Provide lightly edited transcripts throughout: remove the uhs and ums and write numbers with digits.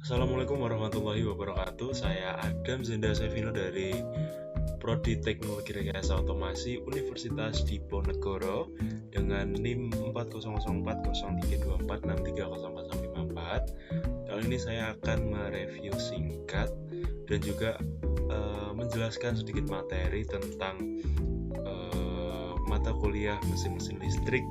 Assalamualaikum warahmatullahi wabarakatuh. Saya Adam Zenda Sevino dari Prodi Teknologi Rekayasa Otomasi Universitas Diponegoro dengan NIM 40040324630454. Kali ini saya akan mereview singkat dan juga menjelaskan sedikit materi tentang mata kuliah mesin-mesin listrik.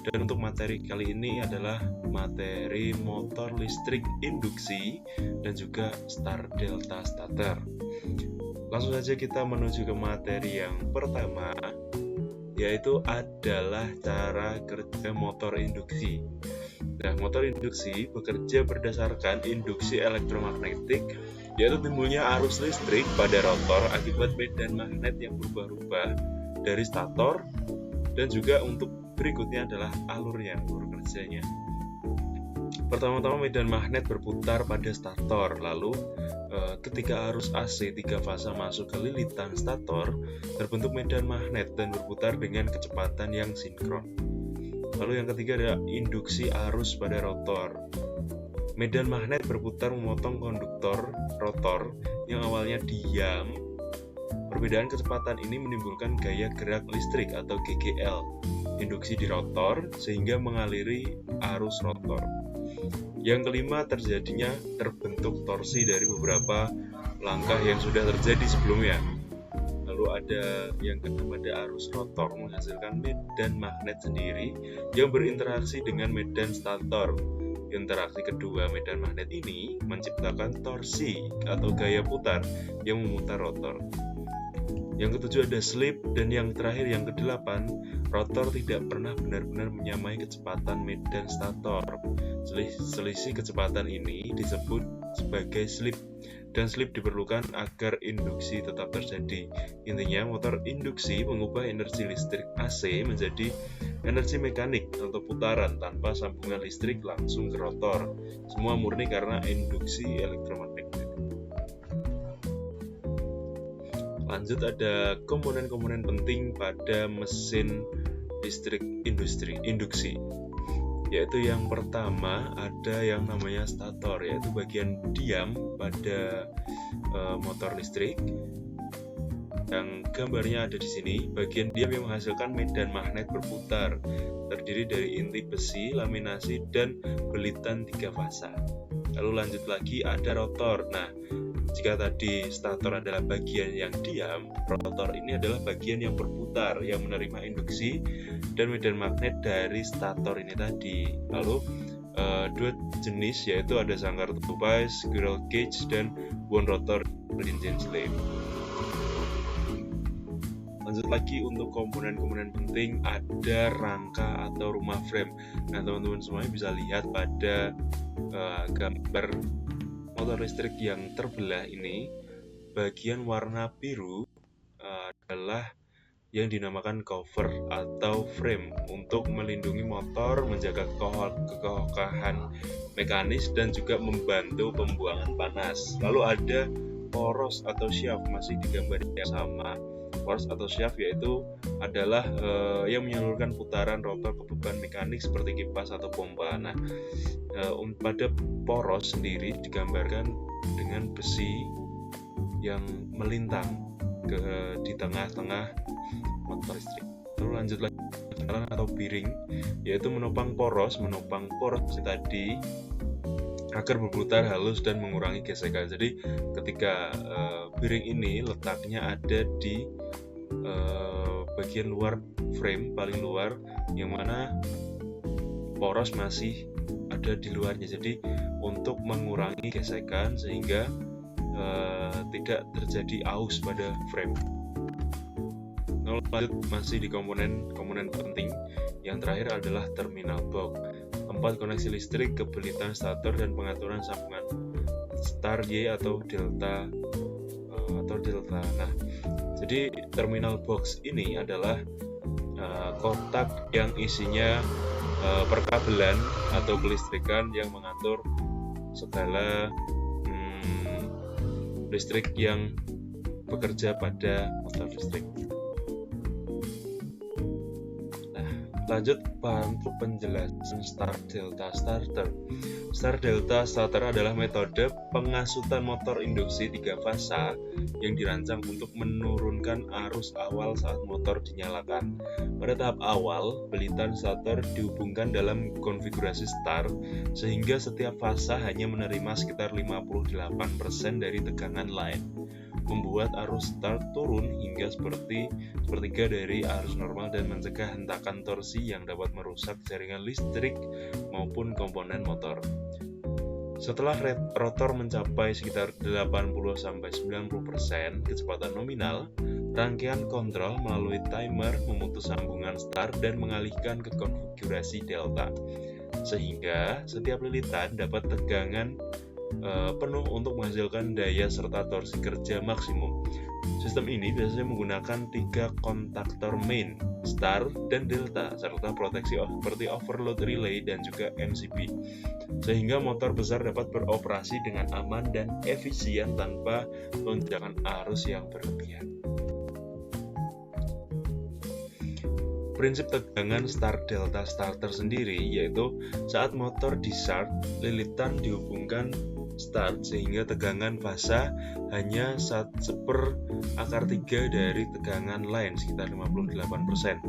Dan untuk materi kali ini adalah materi motor listrik induksi dan juga star delta starter. Langsung saja kita menuju ke materi yang pertama, yaitu adalah cara kerja motor induksi. Nah, motor induksi bekerja berdasarkan induksi elektromagnetik, yaitu timbulnya arus listrik pada rotor akibat medan magnet yang berubah-ubah dari stator, dan juga untuk berikutnya adalah alur kerjanya. Pertama-tama medan magnet berputar pada stator, lalu ketika arus AC 3 fasa masuk ke lilitan stator, terbentuk medan magnet dan berputar dengan kecepatan yang sinkron. Lalu yang ketiga adalah induksi arus pada rotor. Medan magnet berputar memotong konduktor rotor yang awalnya diam. Perbedaan kecepatan ini menimbulkan gaya gerak listrik atau GGL induksi di rotor sehingga mengaliri arus rotor. Yang kelima, terbentuk torsi dari beberapa langkah yang sudah terjadi sebelumnya. Lalu ada yang keenam, ada arus rotor menghasilkan medan magnet sendiri yang berinteraksi dengan medan stator. Interaksi kedua medan magnet ini menciptakan torsi atau gaya putar yang memutar rotor. Yang ketujuh ada slip, dan yang terakhir yang kedelapan, rotor tidak pernah benar-benar menyamai kecepatan medan stator. Selisih kecepatan ini disebut sebagai slip, dan slip diperlukan agar induksi tetap terjadi. Intinya, motor induksi mengubah energi listrik AC menjadi energi mekanik atau putaran tanpa sambungan listrik langsung ke rotor. Semua murni karena induksi elektromagnetik. Lanjut, ada komponen-komponen penting pada mesin listrik induksi, yaitu yang pertama ada yang namanya stator, yaitu bagian diam pada motor listrik. Yang gambarnya ada di sini, bagian diam yang menghasilkan medan magnet berputar, terdiri dari inti besi, laminasi, dan belitan 3 fasa. Lalu lanjut lagi ada rotor. Nah, jika tadi stator adalah bagian yang diam, rotor ini adalah bagian yang berputar, yang menerima induksi dan medan magnet dari stator ini tadi. Lalu dua jenis, yaitu ada sangkar tupai, squirrel cage, dan wound rotor engine slave. Lanjut lagi untuk komponen-komponen penting, ada rangka atau rumah frame. Nah, teman-teman semuanya bisa lihat pada gambar motor listrik yang terbelah ini, bagian warna biru adalah yang dinamakan cover atau frame untuk melindungi motor, menjaga kekokohan mekanis, dan juga membantu pembuangan panas. Lalu ada poros atau shaft, masih di gambar yang sama. Poros atau shaft yaitu adalah yang menyalurkan putaran rotor ke beban mekanik seperti kipas atau pompa. Nah, pada poros sendiri digambarkan dengan besi yang melintang di tengah-tengah motor listrik. Lalu lanjut lagi atau bearing, yaitu menopang poros tadi agar berputar halus dan mengurangi gesekan. Jadi ketika bearing ini letaknya ada di bagian luar frame, paling luar, yang mana poros masih ada di luarnya. Jadi untuk mengurangi gesekan sehingga tidak terjadi aus pada frame. Lalu lanjut masih di komponen penting. Yang terakhir adalah terminal box, tempat koneksi listrik ke belitan stator dan pengaturan sambungan star Y atau delta. Nah, jadi terminal box ini adalah kotak yang isinya perkabelan atau kelistrikan yang mengatur segala listrik yang bekerja pada motor listrik. Nah, Lanjut untuk penjelasan Start Delta Starter. Start Delta Starter adalah metode pengasutan motor induksi 3 fasa yang dirancang untuk menurunkan arus awal saat motor dinyalakan. Pada tahap awal, belitan starter dihubungkan dalam konfigurasi start sehingga setiap fasa hanya menerima sekitar 58% dari tegangan line, membuat arus start turun hingga sepertiga dari arus normal dan mencegah hentakan torsi yang dapat merusak jaringan listrik maupun komponen motor. Setelah rotor mencapai sekitar 80-90% kecepatan nominal, rangkaian kontrol melalui timer memutus sambungan start dan mengalihkan ke konfigurasi delta, sehingga setiap lilitan dapat tegangan penuh untuk menghasilkan daya serta torsi kerja maksimum. Sistem ini biasanya menggunakan 3 kontaktor main, start, dan delta, serta proteksi seperti overload relay dan juga MCB, sehingga motor besar dapat beroperasi dengan aman dan efisien tanpa lonjakan arus yang berlebihan. Prinsip tegangan start delta starter sendiri yaitu saat motor di start, lilitan dihubungkan start sehingga tegangan fasa hanya 1/3 dari tegangan line sekitar 58%.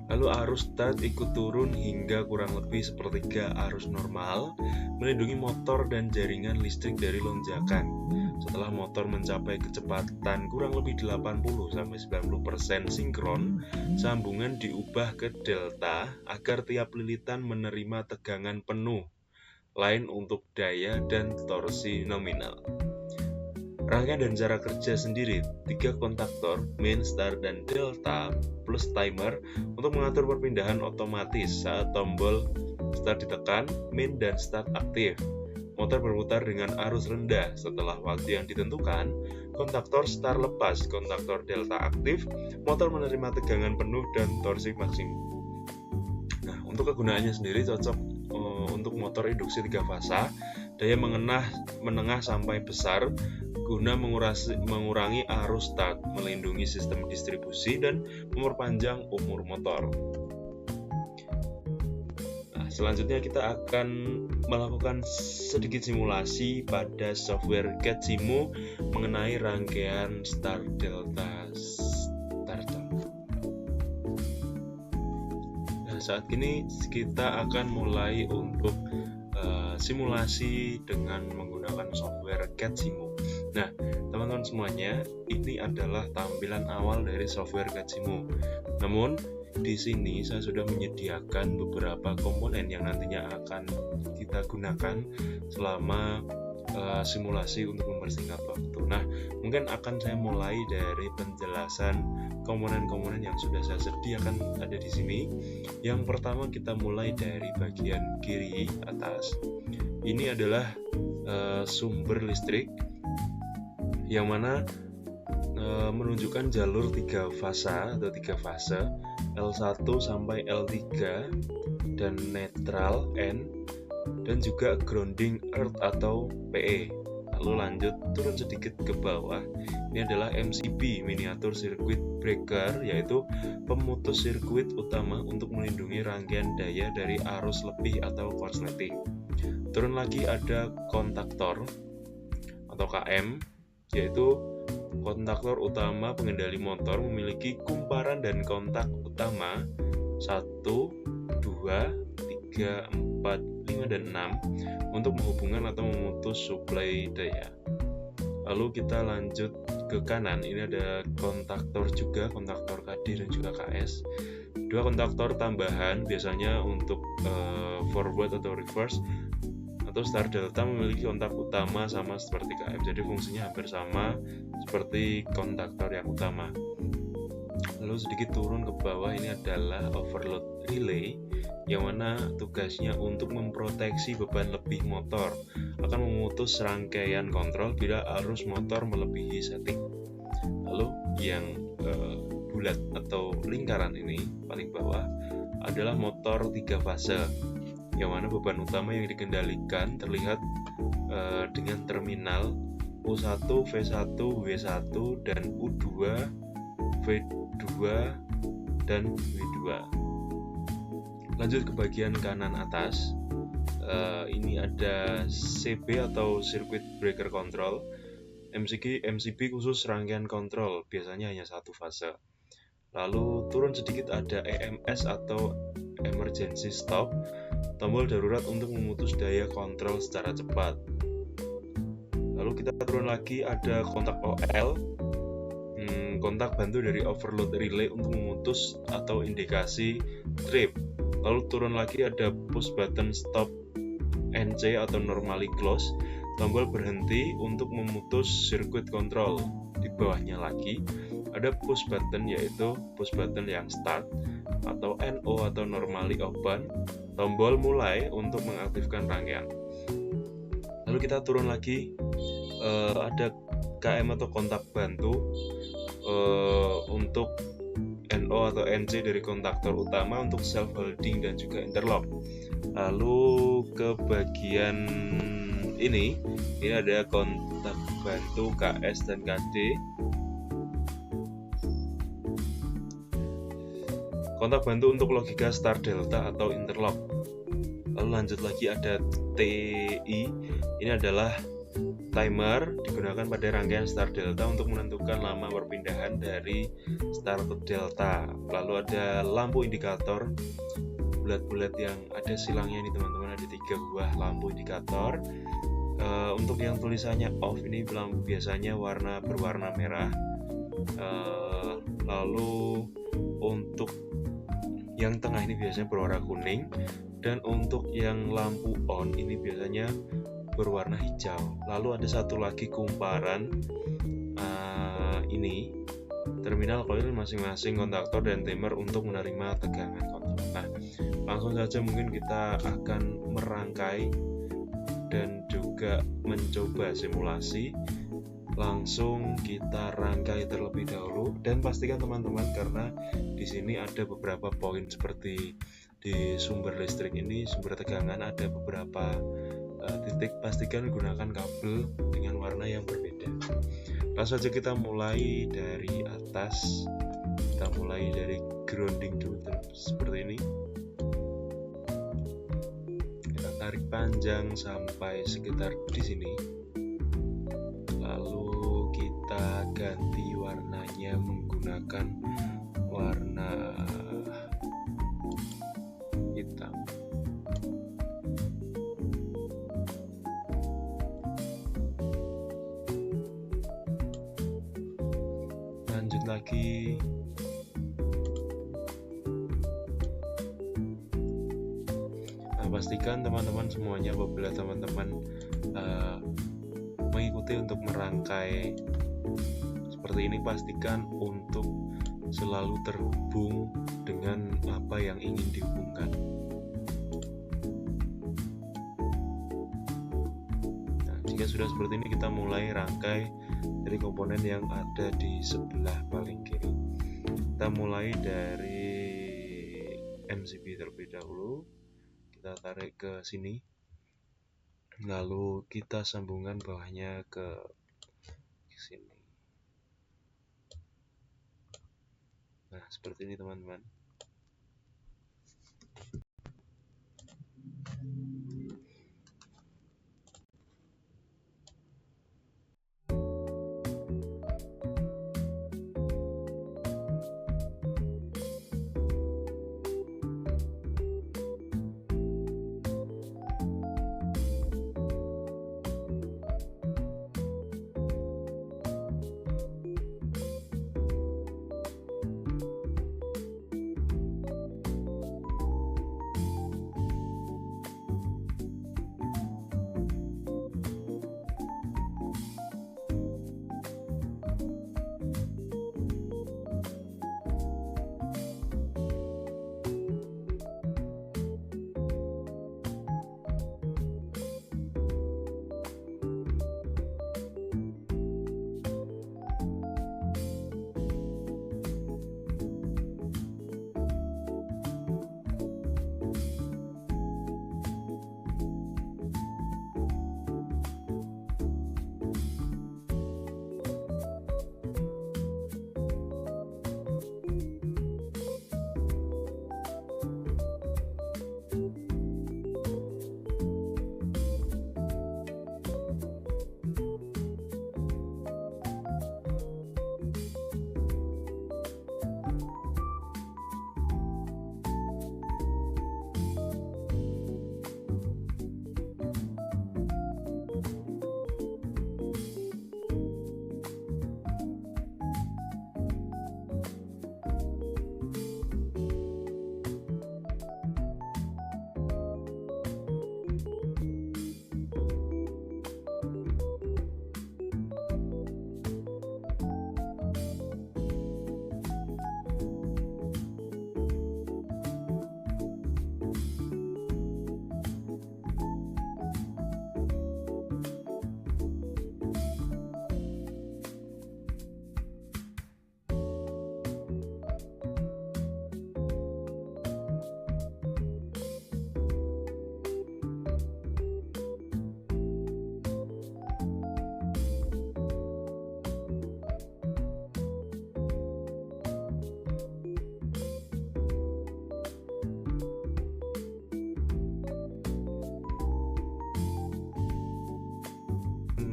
Lalu arus start ikut turun hingga kurang lebih sepertiga arus normal, melindungi motor dan jaringan listrik dari lonjakan. Setelah motor mencapai kecepatan kurang lebih 80-90% sinkron, sambungan diubah ke delta agar tiap lilitan menerima tegangan penuh line untuk daya dan torsi nominal. Rangkaian dan cara kerja sendiri, 3 kontaktor, main, start, dan delta, plus timer untuk mengatur perpindahan otomatis saat tombol start ditekan, main dan start aktif. Motor berputar dengan arus rendah. Setelah waktu yang ditentukan, kontaktor start lepas, kontaktor delta aktif, motor menerima tegangan penuh dan torsi maksimum. Nah, untuk kegunaannya sendiri cocok untuk motor induksi 3 fasa, daya menengah sampai besar, guna mengurangi arus start, melindungi sistem distribusi, dan memperpanjang umur motor. Nah, selanjutnya kita akan melakukan sedikit simulasi pada software GetSimu mengenai rangkaian start delta starter. Nah, saat ini kita akan mulai untuk simulasi dengan menggunakan software GetSimu. Nah, teman-teman semuanya, ini adalah tampilan awal dari software GetSimu. Namun, di sini saya sudah menyediakan beberapa komponen yang nantinya akan kita gunakan selama simulasi untuk mempersingkat waktu. Nah, mungkin akan saya mulai dari penjelasan komponen-komponen yang sudah saya sediakan ada di sini. Yang pertama kita mulai dari bagian kiri atas. Ini adalah sumber listrik yang mana menunjukkan jalur 3 fasa atau 3 fase L1 sampai L3 dan netral N dan juga grounding earth atau PE. Lalu lanjut turun sedikit ke bawah. Ini adalah MCB, miniatur circuit breaker, yaitu pemutus sirkuit utama untuk melindungi rangkaian daya dari arus lebih atau korsleting. Turun lagi ada kontaktor atau KM, yaitu kontaktor utama pengendali motor, memiliki kumparan dan kontak utama 1, 2, 3, 4, 5, dan 6 untuk menghubungkan atau memutus suplai daya. Lalu kita lanjut ke kanan, ini ada kontaktor juga, kontaktor KD dan juga KS. 2 kontaktor tambahan biasanya untuk forward atau reverse atau start delta, memiliki kontak utama sama seperti KM, jadi fungsinya hampir sama seperti kontaktor yang utama. Lalu sedikit turun ke bawah, ini adalah overload relay yang mana tugasnya untuk memproteksi beban lebih motor, akan memutus rangkaian kontrol bila arus motor melebihi setting. Lalu yang bulat atau lingkaran ini paling bawah adalah motor 3 fase, yang mana beban utama yang dikendalikan terlihat dengan terminal U1, V1, W1, dan U2, V2, dan W2. Lanjut ke bagian kanan atas, ini ada CB atau Circuit Breaker Control. MCB khusus rangkaian kontrol, biasanya hanya satu fase. Lalu turun sedikit ada EMS atau Emergency Stop, tombol darurat untuk memutus daya kontrol secara cepat. Lalu kita turun lagi ada kontak OL, kontak bantu dari overload relay untuk memutus atau indikasi trip. Lalu turun lagi ada push button stop NC atau normally close, tombol berhenti untuk memutus circuit control. Di bawahnya lagi ada push button, yaitu push button yang start atau NO atau normally open, tombol mulai untuk mengaktifkan rangkaian. Lalu kita turun lagi, ada KM atau kontak bantu untuk NO atau NC dari kontaktor utama untuk self holding dan juga interlock. Lalu ke bagian ini ada kontak bantu KS dan KD, kontak bantu untuk logika start delta atau interlock. Lalu lanjut lagi ada TI, ini adalah timer, digunakan pada rangkaian start delta untuk menentukan lama perpindahan dari start ke delta. Lalu ada lampu indikator bulat-bulat yang ada silangnya ini teman-teman, ada 3 buah lampu indikator. Untuk yang tulisannya off ini biasanya berwarna merah. Lalu untuk yang tengah ini biasanya berwarna kuning, dan untuk yang lampu on ini biasanya berwarna hijau. Lalu ada satu lagi kumparan, ini terminal koil masing-masing kontaktor dan timer untuk menerima tegangan kontrol. Nah, langsung saja mungkin kita akan merangkai dan juga mencoba simulasi. Langsung kita rangkai terlebih dahulu, dan pastikan teman-teman, karena di sini ada beberapa poin seperti di sumber listrik ini, sumber tegangan ada beberapa titik, pastikan gunakan kabel dengan warna yang berbeda. Langsung saja kita mulai dari atas, kita mulai dari grounding dulu seperti ini. Kita tarik panjang sampai sekitar di sini. Lalu kita ganti warnanya menggunakan warna hitam. Lanjut lagi. Nah, pastikan teman-teman semuanya, apabila teman-teman mengikuti untuk merangkai seperti ini, pastikan untuk selalu terhubung dengan apa yang ingin dihubungkan. Nah, jika sudah seperti ini, kita mulai rangkai dari komponen yang ada di sebelah paling kiri. Kita mulai dari MCB terlebih dahulu, kita tarik ke sini, lalu kita sambungkan bawahnya ke sini. Nah, seperti ini teman-teman.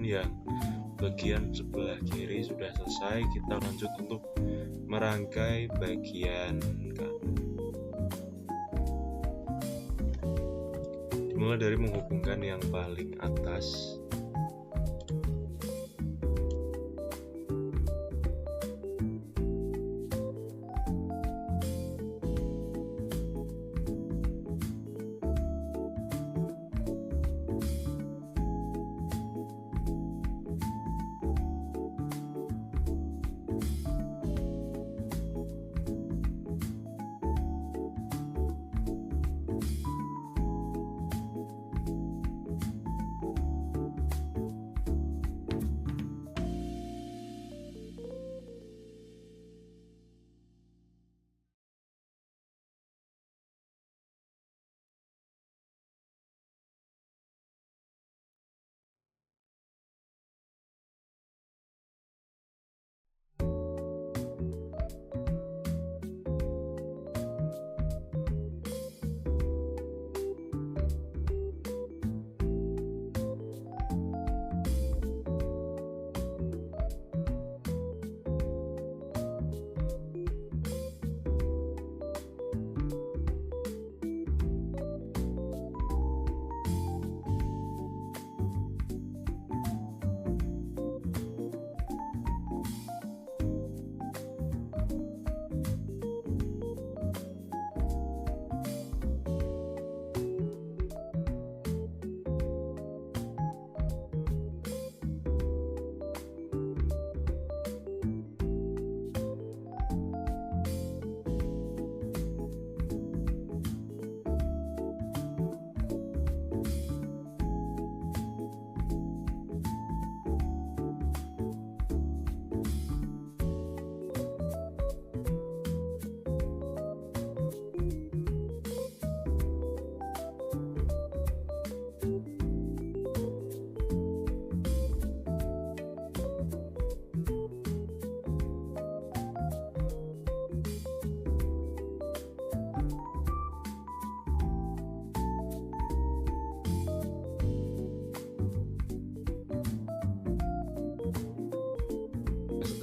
yang bagian sebelah kiri sudah selesai. Kita lanjut untuk merangkai bagian kanan. Dimulai dari menghubungkan yang paling atas.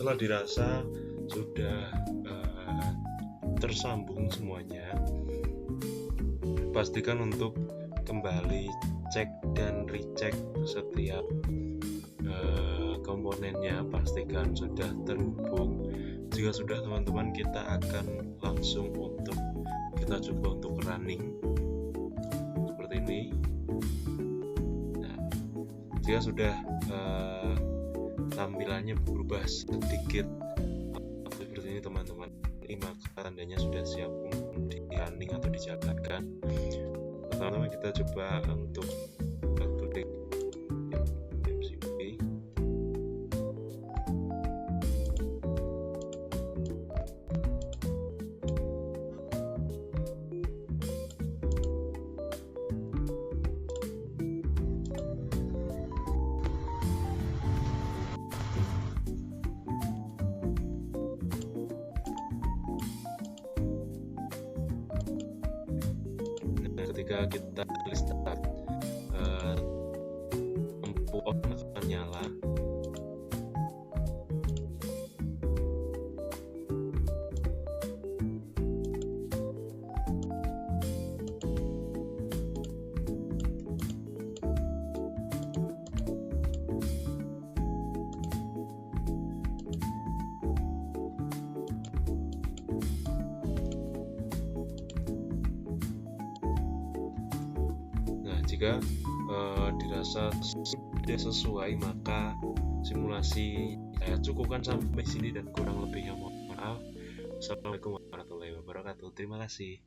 Setelah dirasa sudah tersambung semuanya, pastikan untuk kembali cek dan recheck setiap komponennya, pastikan sudah terhubung. Jika sudah, teman-teman, kita akan langsung kita coba untuk running seperti ini. Nah, jika sudah tampilannya berubah sedikit seperti ini, teman-teman, ini maka tandanya sudah siap untuk di running atau dijalankan. Pertama kita coba untuk klik MCP. Ketika kita klik start, lampu on akan nyala. Jika dirasa sudah sesuai, maka simulasi saya cukupkan sampai sini dan kurang lebihnya mohon maaf. Assalamualaikum warahmatullahi wabarakatuh. Terima kasih.